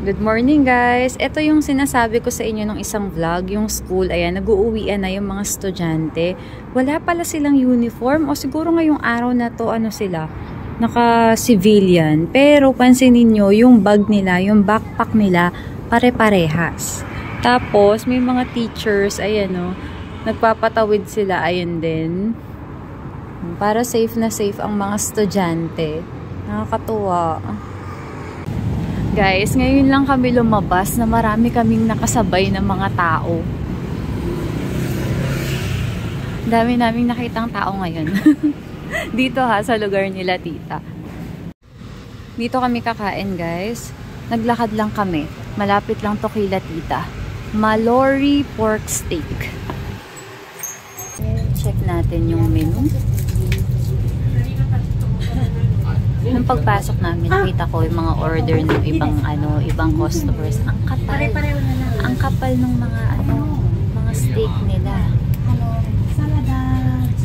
Good morning guys! Ito yung sinasabi ko sa inyo nung isang vlog, yung school, ayan, nag-uuwian na yung mga estudyante. Wala pala silang uniform o siguro ngayong araw na to, ano sila, naka-civilian. Pero pansinin nyo, yung bag nila, yung backpack nila, pare-parehas. Tapos, may mga teachers, ayan o, nagpapatawid sila, ayan din. Para safe na safe ang mga estudyante. Nakakatuwa. Guys, ngayon lang kami lumabas na marami kaming nakasabay ng mga tao. Dami naming nakitang tao ngayon. Dito ha, sa lugar nila tita. Dito kami kakain guys. Naglakad lang kami. Malapit lang to kila tita. Mallory pork steak. Check natin yung menu. Nung pagpasok namin, nakita ko yung mga order ng ibang customers. Ang kapal. Ang kapal ng mga steak nila.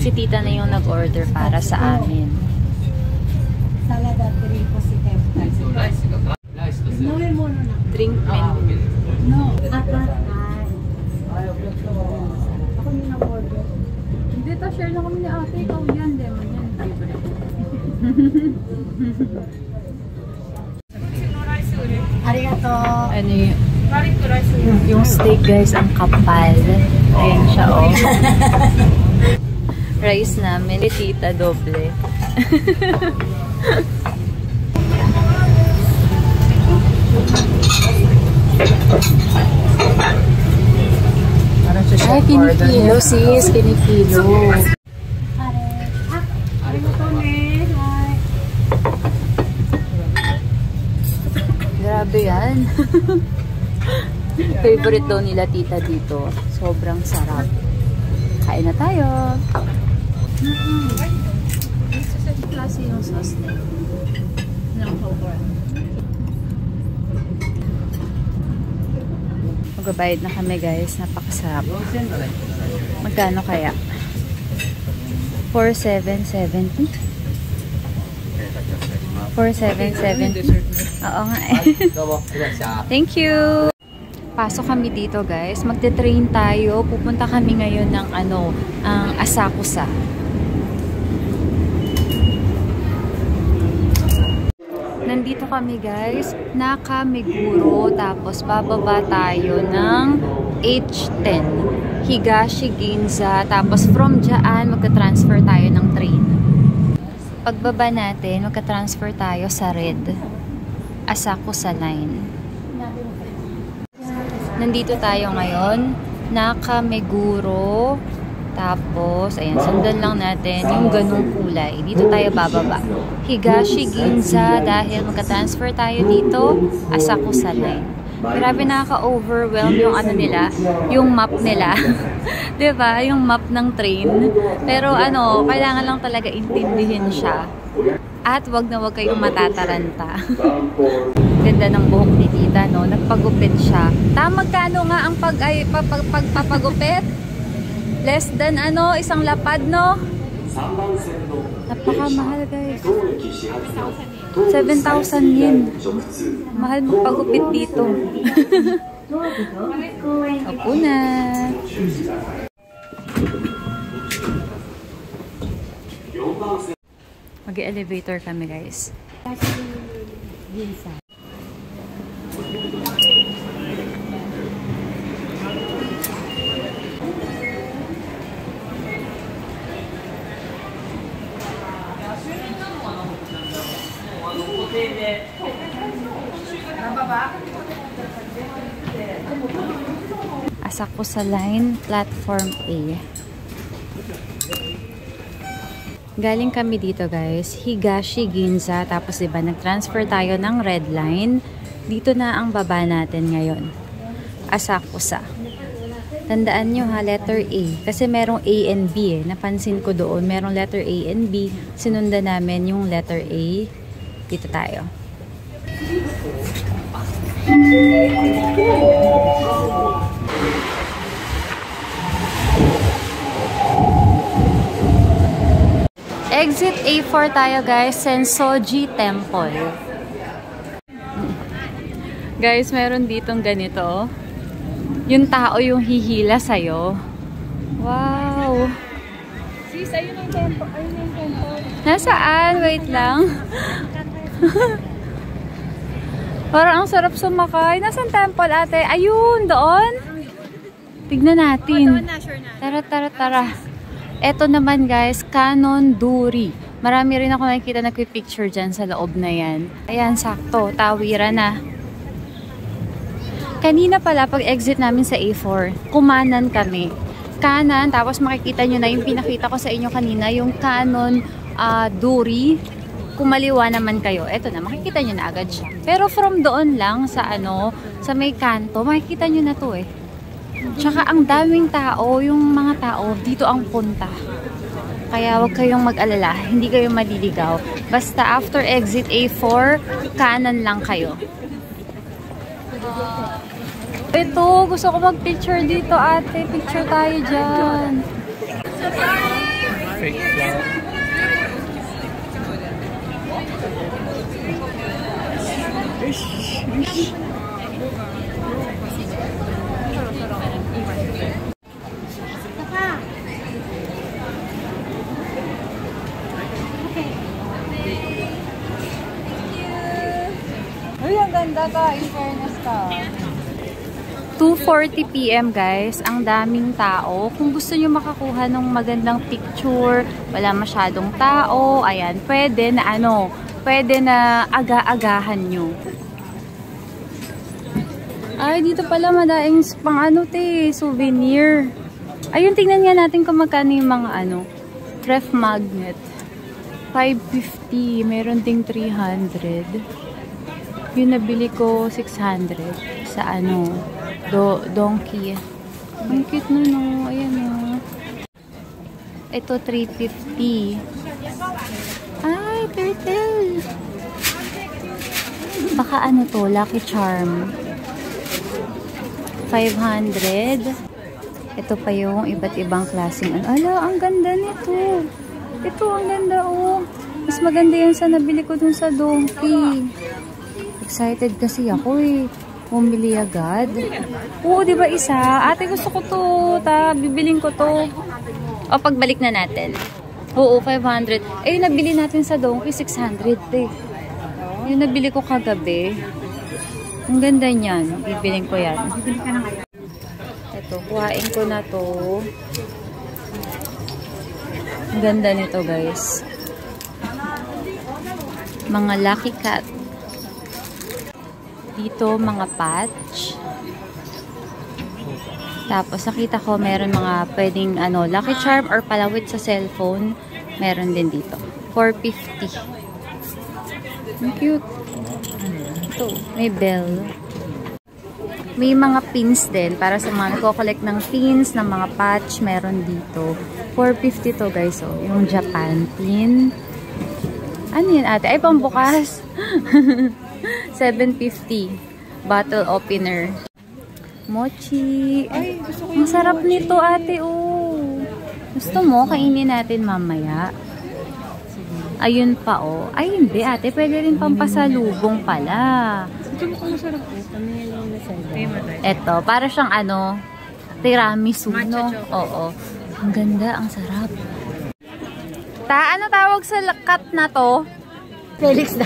Si tita na yung nag-order para sa amin. Drink menu. Ako yung nag-order. Hindi, share na kami ni ate. Ikaw yan, demon yan. Arigato. Ano yung steak guys, ang kapal. Ayan siya oh. Rice namin, tita doble. Ay, kinikilo sis, kinikilo. Grabe yan. Favorite daw nila tita dito. Sobrang sarap. Kain na tayo. Sa klase yung sauce na. Magbabayad na kami guys. Napakasarap. Magkano kaya? 4,770. 4,770. Oo nga eh. Thank you! Pasok kami dito guys. Magte-train tayo. Pupunta kami ngayon ng ang Asakusa. Nandito kami guys. Naka-Meguro. Tapos bababa tayo ng H10. Higashi Ginza. Tapos from dyan, magka-transfer tayo ng train. Pagbaba natin, magka-transfer tayo sa Red. Asakusa Line. Nandito tayo ngayon. Naka-Meguro. Tapos, ayan, sundan lang natin yung ganung kulay. Dito tayo bababa. Higashi Ginza dahil magka-transfer tayo dito. Asakusa Line. Grabe, nakaka-overwhelm yung nila, yung map nila. 'Di ba? Yung map ng train. Pero kailangan lang talaga intindihin siya. At wag na wag kayong matataranta. Ganda ng buhok ni tita, no? Nagpagupit siya. Magkano nga ang pagpapagupit? Less than isang lapad, no? Napakamahal, guys. 7,000 yen. Mahal magpagupit dito. Opo na. Mag-elevator kami guys. Asakusa Line, Platform A. Galing kami dito guys, Higashi Ginza, tapos diba nag-transfer tayo ng Red Line. Dito na ang baba natin ngayon. Asakusa. Tandaan nyo ha, letter A. Kasi merong A and B eh. Napansin ko doon, merong letter A and B. Sinundan namin yung letter A. Dito tayo. Exit A4 tayo guys, Sensoji Temple. Guys, meron ditong ganito. Yung tao yung hihila sa'yo. Wow! Sis, ayun yung tempo. Ayun yung tempo. Nasaan? Wait lang. Parang ang sarap sumakay. Nasaan temple, ate? Ayun, doon. Tignan natin. Tara. Eto naman guys, Canon Duri. Marami rin ako nakikita nagpipicture dyan sa loob na yan. Ayan, sakto. Tawiran na. Kanina pala, pag exit namin sa A4, kumanan kami. Kanan, tapos makikita nyo na yung pinakita ko sa inyo kanina, yung Canon Duri. Kumaliwa naman kayo. Eto na, makikita nyo na agad siya. Pero from doon lang sa sa may kanto, makikita nyo na to eh. Tsaka ang daming tao, yung mga tao, dito ang punta. Kaya wag kayong mag-alala, hindi kayo maliligaw. Basta after exit A4, kanan lang kayo. Ito, gusto ko mag-picture dito, ate. Picture tayo dyan. Ay, ang ganda ka. In fairness ka. 2:40 PM guys, ang daming tao. Kung gusto nyo makakuha ng magandang picture, wala masyadong tao, ayan, pwede na aga-agahan nyo. Ay, dito pala madaing pang souvenir. Ayun, tingnan nga natin kung magkano yung mga ref magnet. 550, meron ding 300. Yung nabili ko 600 sa Donkey. Ang cute na no. Ayan o. Ito 350. Ay, turtle. Baka to, Lucky Charm. 500. Ito pa yung iba't ibang klaseng Ala, ang ganda nito. Ito, ang ganda oh. Mas maganda yan sa nabili ko dun sa Donkey. Excited kasi ako eh. Bumili agad. Oo, di ba isa? Ate, gusto ko to. Bibiling ko to. O, pagbalik na natin. Oo, 500. Eh, yung nabili natin sa Donkey, 600 eh. Yung nabili ko kagabi. Ang ganda niyan. Bibiling ko yan. Ito, kuhain ko na to. Ang ganda nito, guys. Mga Lucky Cat. Dito, mga patch. Tapos, nakita ko, meron mga pwedeng, Lucky Charm or palawit sa cellphone. Meron din dito. 450. Ang cute. Ito, may bell. May mga pins din. Para sa mga nagko-collect ng pins, ng mga patch, meron dito. 450 to, guys. So, yung Japan pin. Ano yun, ate? Ay, pambukas. 750. Bottle opener. Mochi. Ay, ang sarap nito, ate. Oh. Gusto mo? Kainin natin mamaya. Ayun pa, oh. Ay, hindi, ate. Pwede rin pampasalubong pala. Ito mo kung masarap po. Ito, para siyang tiramisu, no? Oo. Ang ganda, ang sarap. Ano tawag sa cat na to? Felix na.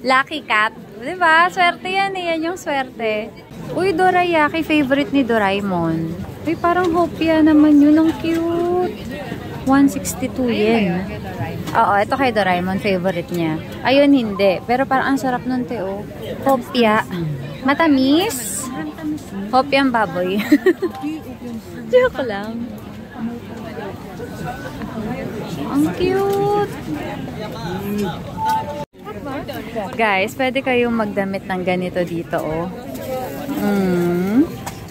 Lucky Cat. Diba? Swerte yan eh. Yan yung swerte. Uy, dorayaki. Favorite ni Doraemon. Uy, parang hopia naman yun. Ang cute. 162 yen. Oo, ito kay Doraemon. Favorite niya. Ayun, hindi. Pero parang ang sarap nun, Teo. Hopia. Matamis. Hopia ang baboy. Joke lang. Ang cute. Guys, pwede kayong magdamit ng ganito dito, oh.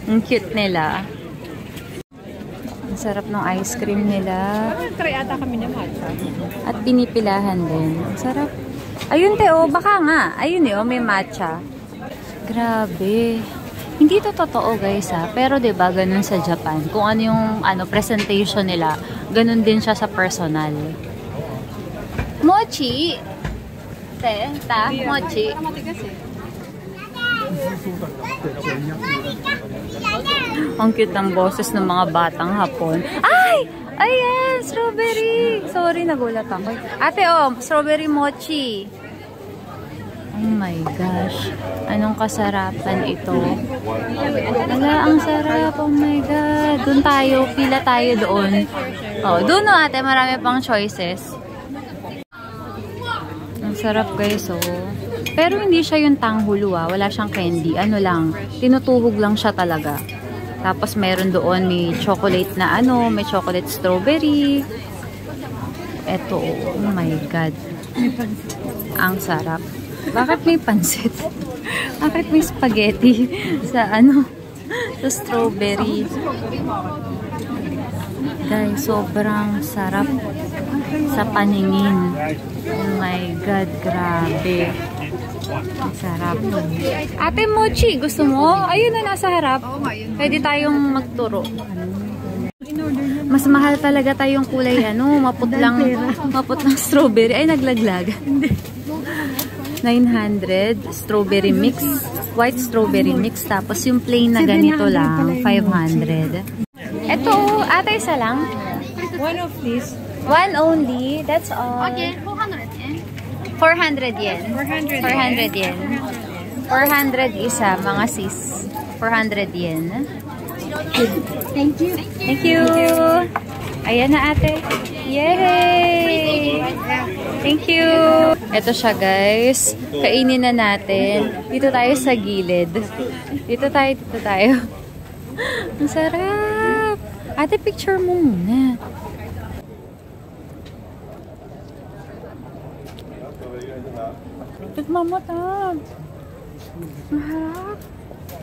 Ang cute nila. Ang sarap ng ice cream nila. Try ata kami na matcha. At pinipilahan din. Ang sarap. Ayun, Teo, baka nga. Ayun eh, oh, may matcha. Grabe. Hindi to totoo, guys, ha. Pero 'di ba, ganun sa Japan. Kung ano yung presentation nila, ganun din siya sa personal. Mochi. Mochi. Ang cute ng boses ng mga batang Hapon. Ay! Ayan! Strawberry! Sorry, nagulat ako. Ate, oh, strawberry mochi. Oh my gosh. Anong kasarapan ito? Wala, ang sarap. Oh my God. Doon tayo. Pila tayo doon. Oh, doon no ate. Marami pang choices. Ang sarap guys, oh. Pero hindi siya yung tanghulo, ah. Wala siyang candy. Ano lang. Tinutuhog lang siya talaga. Tapos meron doon may chocolate na ano. May chocolate strawberry. Eto, oh my God. Ang sarap. Bakit may pansit? Bakit may spaghetti sa ano? Sa strawberry. Guys, sobrang sarap sa paningin. Oh my God, grabe. Ang sarap. Ate Mochi, gusto mo? Ayun na nasa harap. Pwede tayong magturo. Mas mahal talaga tayong kulay ano, maputlang strawberry. Ay, naglaglag. 900 strawberry mix, white strawberry mix, tapos yung plain na ganito lang 500. Ito, ate, isa lang. One of these. One only, that's all. Okay, 400 yen. 400 yen. 400 yen. 400 isa, mga sis. 400 yen. Thank you. Thank you. Ayan na ate. Yay! Thank you. Ito siya guys. Kainin na natin. Dito tayo sa gilid. Dito tayo. Ang sarap. Ate, picture mo muna. Nagmamatag. Maharap.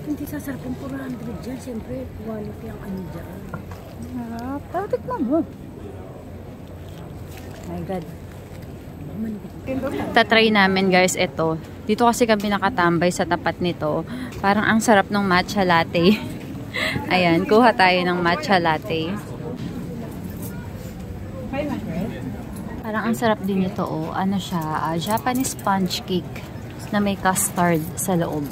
Hindi sasarap yung 400 dyan. Siyempre, quality ang ano dyan. Maharap. Tara, tikman mo. My God. Tatry namin guys ito. Dito kasi kami nakatambay sa tapat nito. Parang ang sarap ng matcha latte. Ayan, kuha tayo ng matcha latte. 500? Parang ang sarap din ito, oh. Ano siya? Japanese sponge cake na may custard sa loob.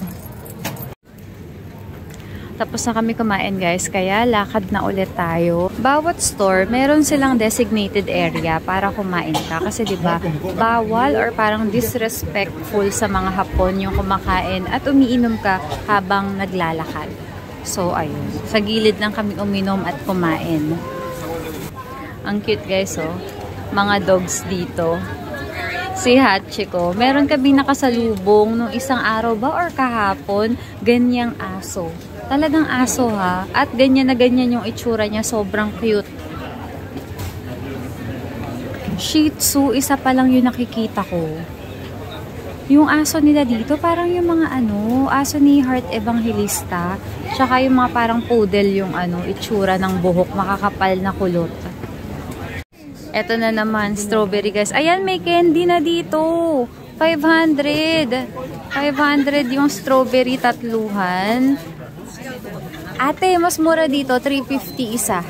Tapos na kami kumain guys, kaya lakad na ulit tayo. Bawat store, meron silang designated area para kumain ka. Kasi diba, bawal or parang disrespectful sa mga Hapon yung kumakain at umiinom ka habang naglalakad. So, ayun. Sa gilid lang kami uminom at kumain. Ang cute guys, oh. Mga dogs dito. Si Hachiko, meron kami nakasalubong nung isang araw ba or kahapon, ganyang aso. Talagang aso ha. At ganyan na ganyan yung itsura niya. Sobrang cute. Shih Tzu, isa pa lang yung nakikita ko. Yung aso nila dito, parang yung mga ano, aso ni Heart Evangelista. Tsaka yung mga parang poodle yung ano, itsura ng buhok, makakapal na kulot. Eto na naman, strawberry guys. Ayan, may candy na dito. 500. 500 yung strawberry tatluhan. Ate, mas mura dito, 350 isa.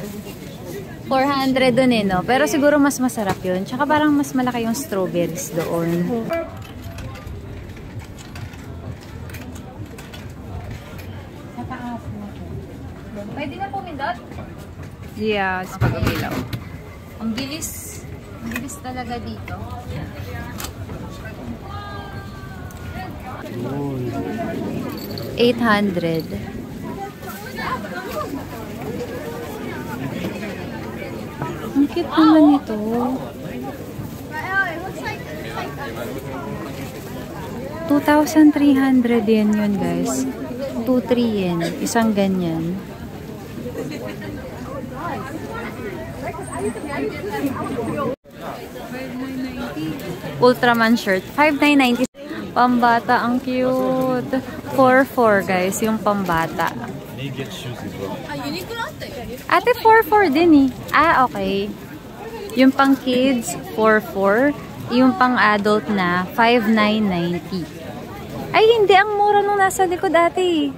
400 dun eh, no? Pero siguro mas masarap yun. Tsaka parang mas malaki yung strawberries doon. Pwede na pumindot? Yeah, sa pag-umilaw. Ang bilis. Ang bilis talaga dito. 800. Ang cute naman ito. 2,300 yen yun guys. 2,300 yen. Isang ganyan. Ultraman shirt. 5,990. Pambata. Ang cute. 4,400 guys. Yung pambata. Ate, 4,400 din eh. Ah, okay. Yung pang kids, 4,400. Yung pang adult na, 5,990. Ay, hindi. Ang mura nung nasa likod ate.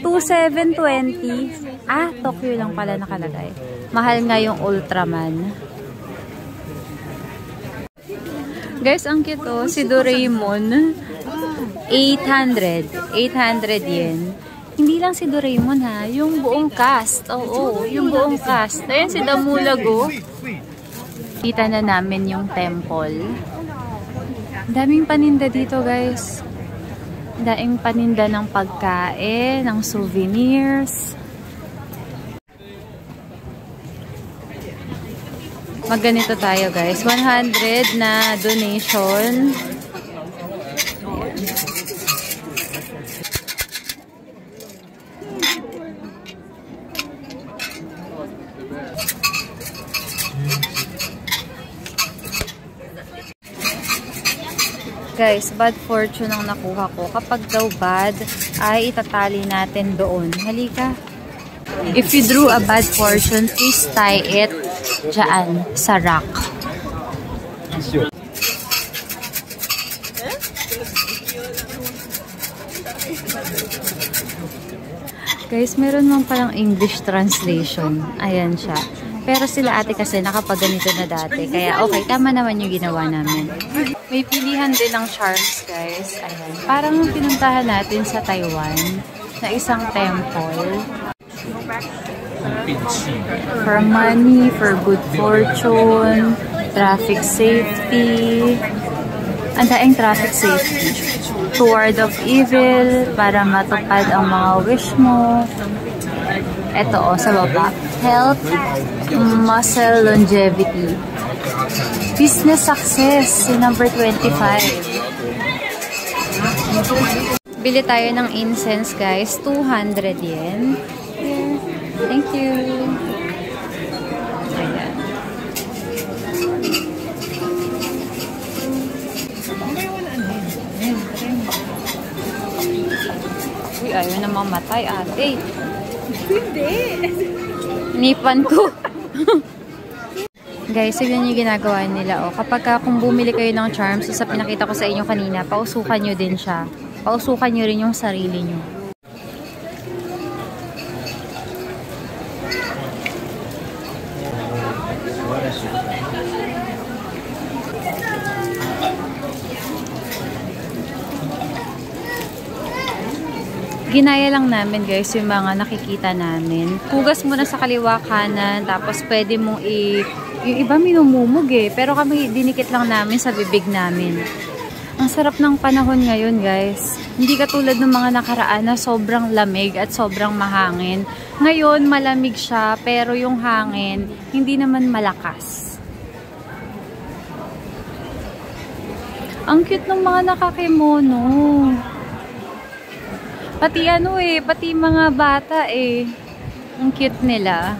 2,720. Ah, Tokyo lang pala nakalagay. Mahal nga yung Ultraman. Guys, ang cute oh. Si Doraemon. 800 yen. Hindi lang si Doraemon ha, yung buong cast. Oo, yung buong cast. Ayan si Damulago. Kita na namin yung temple. Daming paninda dito guys. Daing paninda ng pagkain, ng souvenirs. Magganito tayo guys. 100 na donation. Guys, bad fortune ang nakuha ko. Kapag daw bad, ay itatali natin doon. Halika. If you drew a bad fortune, please tie it dyan sa rack. Guys, meron mang palang English translation. Ayan siya. Pero sila ate kasi nakapagganito na dati. Kaya okay, tama naman yung ginawa namin. May pilihan din ng charms, guys. Ayan. Parang pinuntahan natin sa Taiwan na isang temple. For money, for good fortune, traffic safety. Ang daing traffic safety. To ward of evil, para matupad ang mga wish mo. Ito o, sa baba. Health, muscle, longevity. Business success, number 25. Bili tayo ng incense, guys. 200 yen. Here. Thank you. Ayan. Uy, ayaw na mamatay, ate. Hindi. Nipan ko. Guys, yun yung ginagawa nila. Kapag kung bumili kayo ng charms, so sa pinakita ko sa inyo kanina, pausukan nyo din siya. Pausukan nyo rin yung sarili nyo. Ginaya lang namin guys yung mga nakikita namin. Hugas muna sa kaliwa kanan, tapos pwede mong yung iba minumumog pero kami dinikit lang namin sa bibig namin. Ang sarap ng panahon ngayon guys. Hindi katulad ng mga nakaraan na sobrang lamig at sobrang mahangin. Ngayon malamig siya pero yung hangin hindi naman malakas. Ang cute ng mga nakakimono. Pati pati mga bata ang cute nila.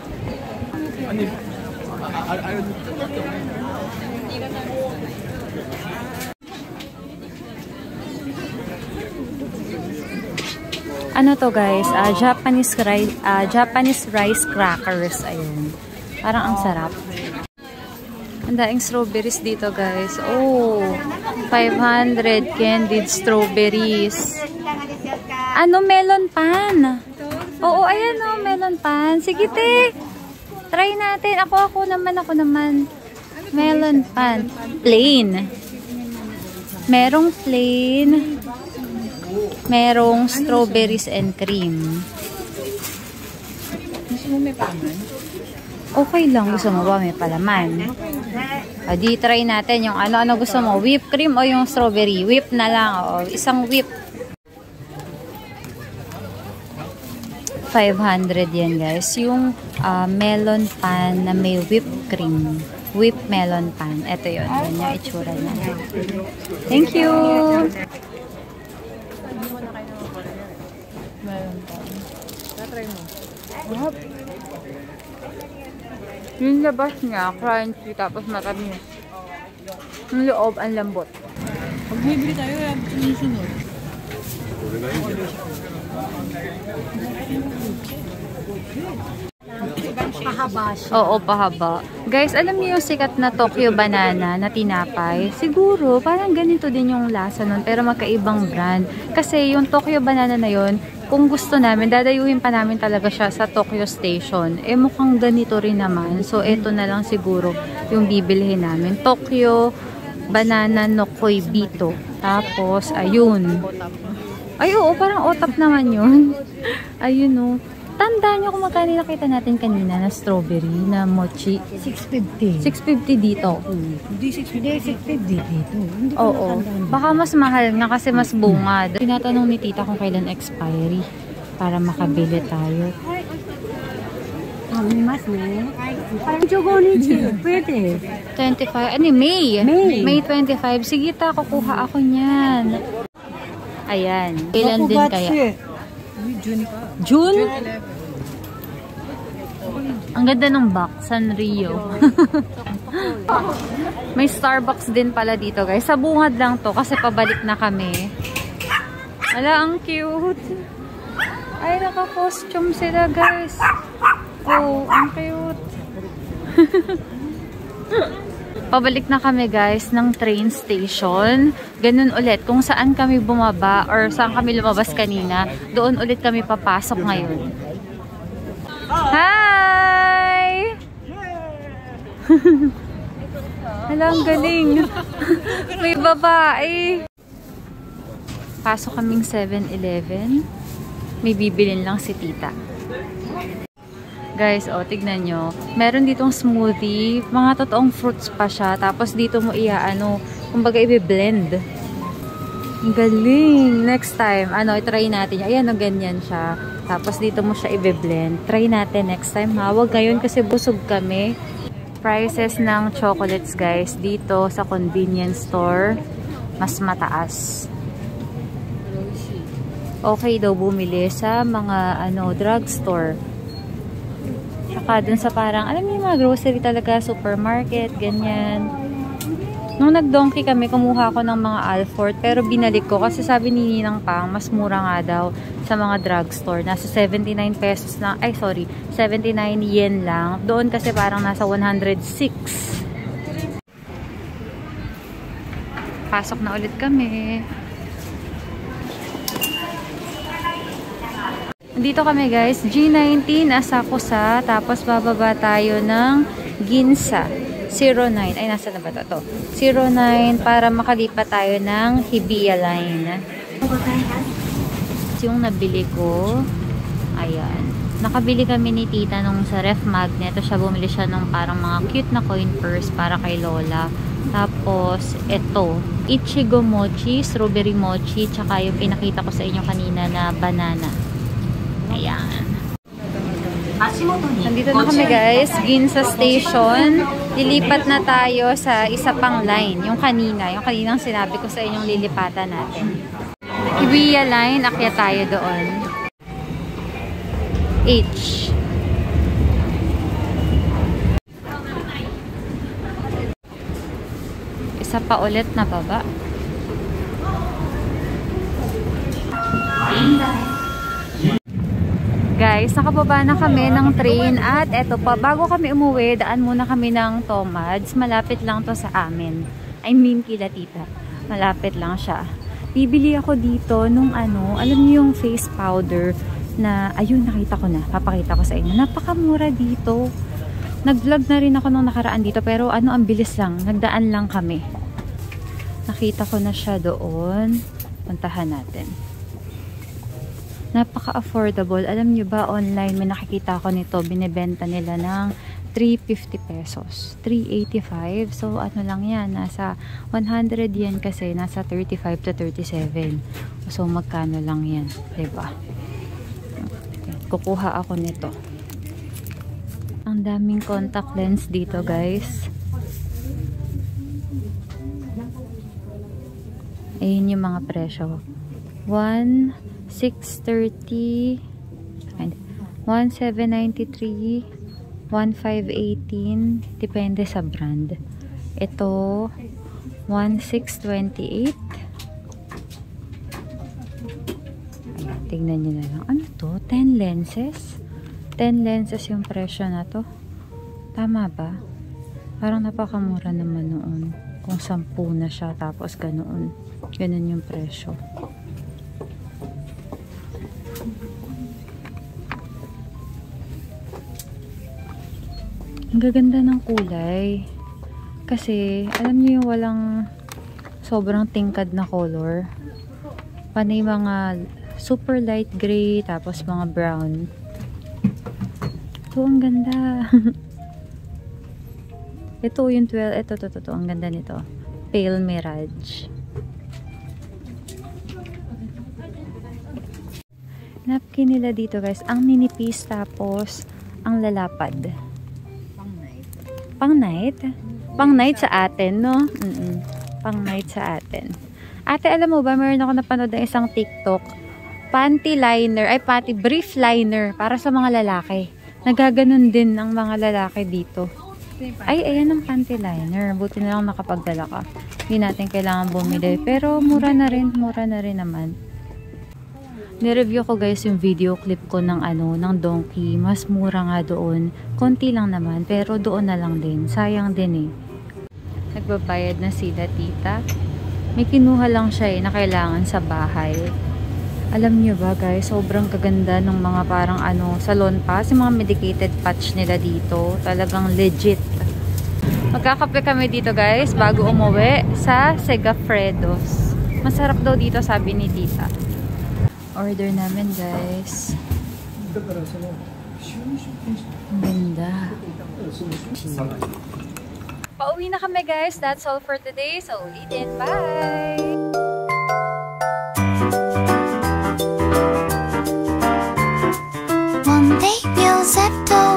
Ano to guys? Japanese rice crackers. Ayun. Parang ang sarap. Ang daing strawberries dito guys. Oh, 500 candied strawberries. Ano, melon pan? Oo, ayan melon pan. Sige, te. Try natin. Ako naman. Melon pan. Plain. Merong plain. Merong strawberries and cream. Gusto mo may palaman? Okay lang. Gusto mo ba may palaman? O, di try natin yung ano gusto mo. Whipped cream o yung strawberry? Whip na lang. O, isang whip. 500 yan guys. Yung melon pan na may whipped cream. Whipped melon pan. Ito yun. Yan yung itsura niya. Thank you! Melon pan. Tatry mo. What? Yung labas niya, crunchy, tapos matamis. Yung loob, ang lambot. Pag bibili tayo, sumusunod. Pahaba siya. Oo, pahaba. Guys, alam niyo yung sikat na Tokyo Banana na tinapay? Siguro, parang ganito din yung lasa nun, pero magkaibang brand. Kasi yung Tokyo Banana na yun, kung gusto namin, dadayuhin pa namin talaga siya sa Tokyo Station. Mukhang ganito rin naman. So, eto na lang siguro yung bibilhin namin. Tokyo Banana no Koibito. Tapos, ayun. Ay, oo, parang otap naman yun. Ayun, oh. Tandaan nyo kung magkano nakita natin kanina na strawberry, na mochi. 650. 650 dito. Hindi 650 dito. Hindi ko Oo. matandaan. Baka mas mahal nga kasi mas bungad. Tinatanong ni tita kung kailan expiry para makabili tayo. May mas na. Parang chogonichi. Pwede. 25, ano May? May 25. Sige ta, kukuha ako niyan. Ayan. Kailan din kaya? June? Ang ganda ng box, Sanrio. May Starbucks din pala dito, guys. Sa bungad lang to kasi pabalik na kami. Ala, ang cute. Ay, naka-costume sila, guys. Oh, ang cute. Pabalik na kami, guys, ng train station. Ganun ulit. Kung saan kami bumaba or saan kami lumabas kanina, doon ulit kami papasok ngayon. Hi! Hala, ang galing. May babae. Pasok kaming 7-Eleven. May bibilin lang si tita. Guys, oh, tignan nyo. Meron ditong smoothie. Mga totoong fruits pa siya. Tapos dito mo kumbaga i-blend. Ang galing. Next time, i-try natin. Ayan, ganyan siya. Tapos dito mo siya i-blend. Try natin next time, ha? Huwag ngayon kasi busog kami. Prices ng chocolates, guys, dito sa convenience store, mas mataas. Okay daw bumili sa mga, drugstore. Saka dun sa parang, alam niyo, mga grocery talaga, supermarket, ganyan. Nung nag-donkey kami, kumuha ako ng mga Alfort, pero binalik ko kasi sabi ni Ninang Pang, mas mura nga daw sa mga drugstore. Nasa 79 pesos lang, 79 yen lang. Doon kasi parang nasa 106. Pasok na ulit kami. Dito kami, guys, G19 Asakusa, tapos bababa tayo ng Ginza 09. Ay, nasa na ba ito? 09 para makalipat tayo ng Hibiya Line. Yung nabili ko, ayan. Nakabili kami ni tita nung sa ref magnet. Siya, bumili siya nung parang mga cute na coin purse para kay Lola. Tapos, ito, Ichigo Mochi, Strawberry Mochi, tsaka yung pinakita ko sa inyo kanina na banana. Ayan. Nandito na kami, guys. Ginza Station. Lilipat na tayo sa isa pang line. Yung kaninang sinabi ko sa inyong lilipatan natin. Hibiya Line. Akyat tayo doon. H. Isa pa ulit na baba. Guys, nakababa na kami ng train at eto pa, bago kami umuwi, daan muna kami ng Tomads. Malapit lang to sa amin. I mean, kila tita. Malapit lang siya. Bibili ako dito nung alam niyo yung face powder na, ayun, nakita ko na. Papakita ko sa inyo. Napakamura dito. Nag-vlog na rin ako nung nakaraan dito, pero ang bilis lang. Nagdaan lang kami. Nakita ko na siya doon. Puntahan natin. Napaka-affordable. Alam nyo ba, online may nakikita ko nito, binibenta nila ng 350 pesos. 385. So, lang yan. Nasa 100 yen kasi. Nasa 35 to 37. So, magkano lang yan. Diba? Okay. Kukuha ako nito. Ang daming contact lens dito, guys. Ayun yung mga presyo. 1,630, 1,793, 1,518, depende sa brand. Ito, 1,628. Ayan, tignan nyo na lang. Ano to? 10 lenses? 10 lenses yung presyo na to. Tama ba? Parang napakamura naman noon. Kung 10 na siya, tapos ganoon. Ganun yung presyo. Ang gaganda ng kulay. Kasi, alam niyo yung walang Sobrang tingkad na color. Panay mga super light gray, tapos mga brown. Ito, ang ganda. Ito yung 12. Ito. Ang ganda nito. Pale Mirage. Napkin nila dito guys. Ang ninipis tapos ang lalapad. Pang night. Pang night? Pang night sa atin, no? Pang night sa atin. Ate, alam mo ba, meron ako napanood ng isang TikTok. Panty liner, brief liner para sa mga lalaki. Nagaganon din ang mga lalaki dito. Ay, ayan ang panty liner. Buti na lang nakapagdala ka. Hindi natin kailangan bumili. Pero mura na rin naman. Nireview ko guys yung video clip ko ng ng Donkey. Mas mura nga doon. Konti lang naman, pero doon na lang din. Sayang din eh. Nagbabayad na sila, tita. May kinuha lang siya na kailangan sa bahay. Alam niyo ba guys, sobrang kaganda ng mga parang salon pass, yung mga medicated patch nila dito. Talagang legit. Magkakape kami dito guys bago umuwi sa Segafredos. Masarap daw dito, sabi ni tita. Order namin guys. Ang ganda. Pauwi na kami guys. That's all for today. So ulitin. Bye! One day we'll settle